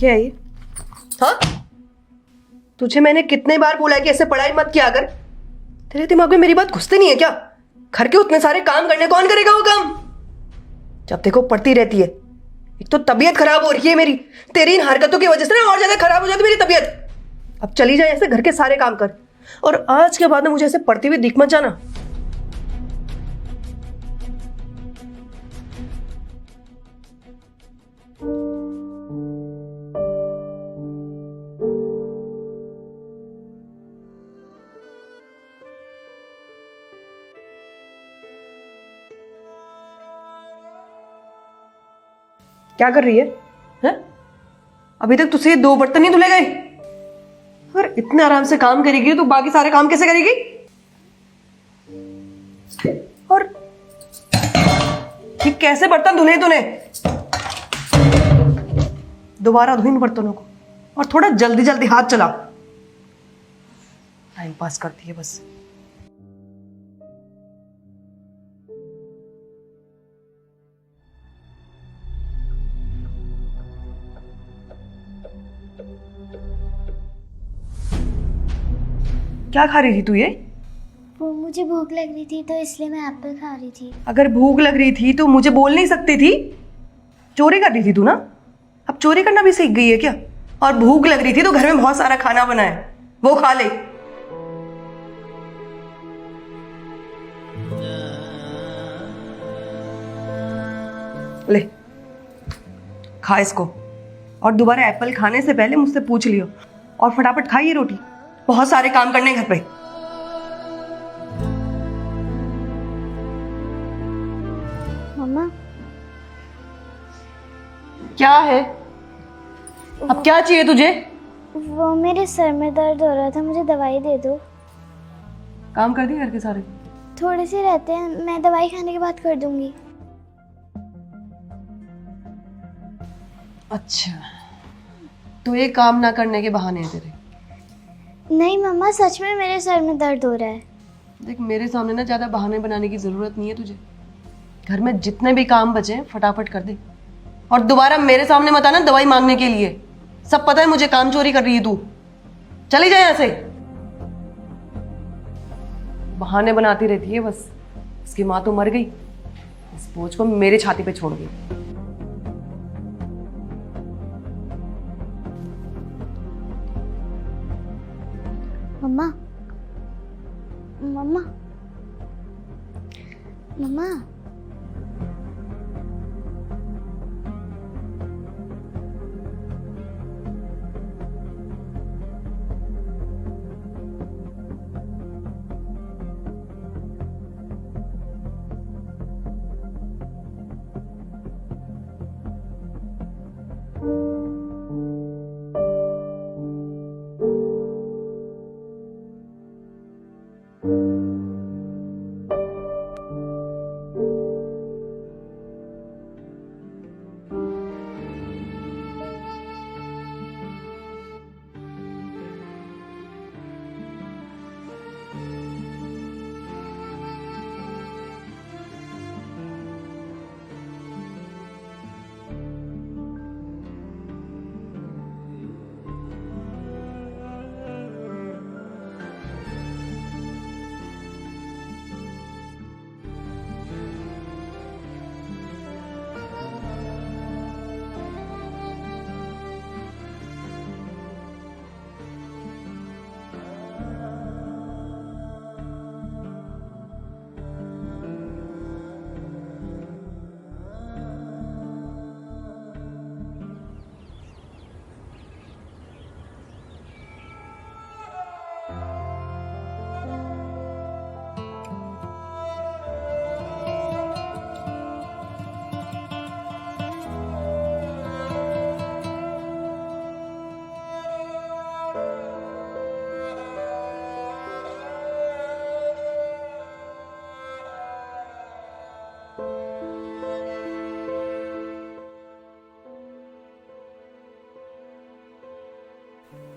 क्या है ये? हाँ, तुझे मैंने कितने बार बोला है कि ऐसे पढ़ाई मत किया कर। तेरे दिमाग में मेरी बात घुसती नहीं है क्या? घर के उतने सारे काम करने कौन करेगा वो काम? जब देखो पढ़ती रहती है। एक तो तबीयत खराब हो रही है मेरी तेरी इन हरकतों की वजह से ना, और ज्यादा खराब हो जाती मेरी तबीयत। अब चली जाए ऐसे घर के सारे काम कर, और आज के बाद में मुझे ऐसे पढ़ती हुई दिख मत जाना। क्या कर रही है? हैं? अभी तक तुझसे ये 2 बर्तन नहीं धुले गए? अगर इतने आराम से काम करेगी तो बाकी सारे काम कैसे करेगी? और ये कैसे बर्तन धुले तूने? दोबारा धो इन बर्तनों को, और थोड़ा जल्दी जल्दी हाथ चला। टाइम पास करती है बस। क्या खा रही थी तू ये? वो मुझे भूख लग रही थी तो इसलिए मैं एप्पल खा रही थी। अगर भूख लग रही थी तो मुझे बोल नहीं सकती थी? चोरी कर रही थी तू ना? अब चोरी करना भी सीख गई है क्या? और भूख लग रही थी तो घर में बहुत सारा खाना बना है, वो खा ले। ले, खा इसको, और दोबारा एप्पल खाने से पहले मुझसे पूछ लियो, और फटाफट खाइए रोटी। बहुत सारे काम करने घर पे। मम्मा, क्या है? अब क्या चाहिए तुझे? वो मेरे सर में दर्द हो रहा था, मुझे दवाई दे दो। काम कर दिए घर के सारे? थोड़े से रहते हैं, मैं दवाई खाने के बाद कर दूंगी। अच्छा, तो ये काम ना करने के बहाने हैं तेरे? नहीं मम्मा, सच में मेरे सर में दर्द हो रहा है। देख, मेरे सामने ना ज्यादा बहाने बनाने की जरूरत नहीं है तुझे। घर में जितने भी काम बचे हैं फटाफट कर दे, और दोबारा मेरे सामने मत आना दवाई मांगने के लिए। सब पता है मुझे काम चोरी कर रही है तू। चली जाए यहाँ से। बहाने बनाती रहती है बस। इसकी माँ तो मर गई, इस बोझ को मेरे छाती पे छोड़ गई। मम्मा, मम्मा, मम्मा,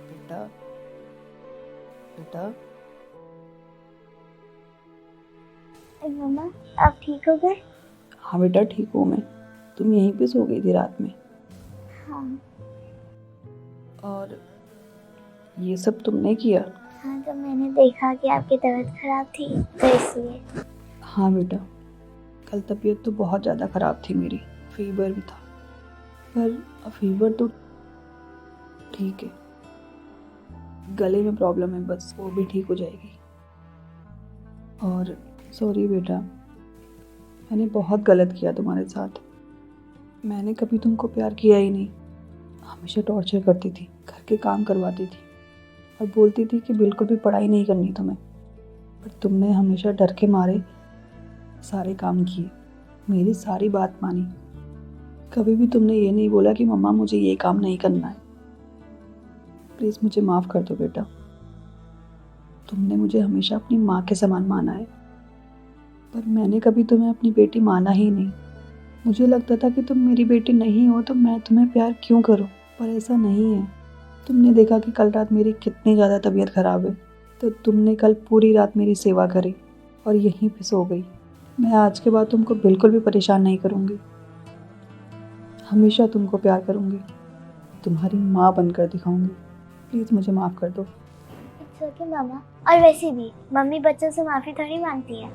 बेटा, बेटा, मम्मा आप ठीक हो गए? हाँ बेटा, ठीक हूँ मैं। तुम यहीं पे सो गई थी रात में? हाँ। और ये सब तुमने किया? हाँ, तो मैंने देखा कि आपकी तबीयत खराब थी तो इसलिए। हाँ बेटा, कल तबीयत तो बहुत ज़्यादा ख़राब थी मेरी, फीवर भी था। पर फीवर तो ठीक है, गले में प्रॉब्लम है बस, वो भी ठीक हो जाएगी। और सॉरी बेटा, मैंने बहुत गलत किया तुम्हारे साथ। मैंने कभी तुमको प्यार किया ही नहीं, हमेशा टॉर्चर करती थी, घर के काम करवाती थी और बोलती थी कि बिल्कुल भी पढ़ाई नहीं करनी तुम्हें। पर तुमने हमेशा डर के मारे सारे काम किए, मेरी सारी बात मानी। कभी भी तुमने ये नहीं बोला कि मम्मा मुझे ये काम नहीं करना है। प्लीज़ मुझे माफ़ कर दो बेटा, तुमने मुझे हमेशा अपनी माँ के समान माना है, पर मैंने कभी तुम्हें अपनी बेटी माना ही नहीं। मुझे लगता था कि तुम मेरी बेटी नहीं हो तो मैं तुम्हें प्यार क्यों करूं, पर ऐसा नहीं है। तुमने देखा कि कल रात मेरी कितनी ज़्यादा तबीयत ख़राब है, तो तुमने कल पूरी रात मेरी सेवा करी और यहीं पे सो गई। मैं आज के बाद तुमको बिल्कुल भी परेशान नहीं करूँगी, हमेशा तुमको प्यार करूँगी, तुम्हारी माँ बनकर दिखाऊँगी। प्लीज़ मुझे माफ़ कर दो। इट्स ओके मामा। और वैसे भी मम्मी बच्चों से माफ़ी थोड़ी मांगती है।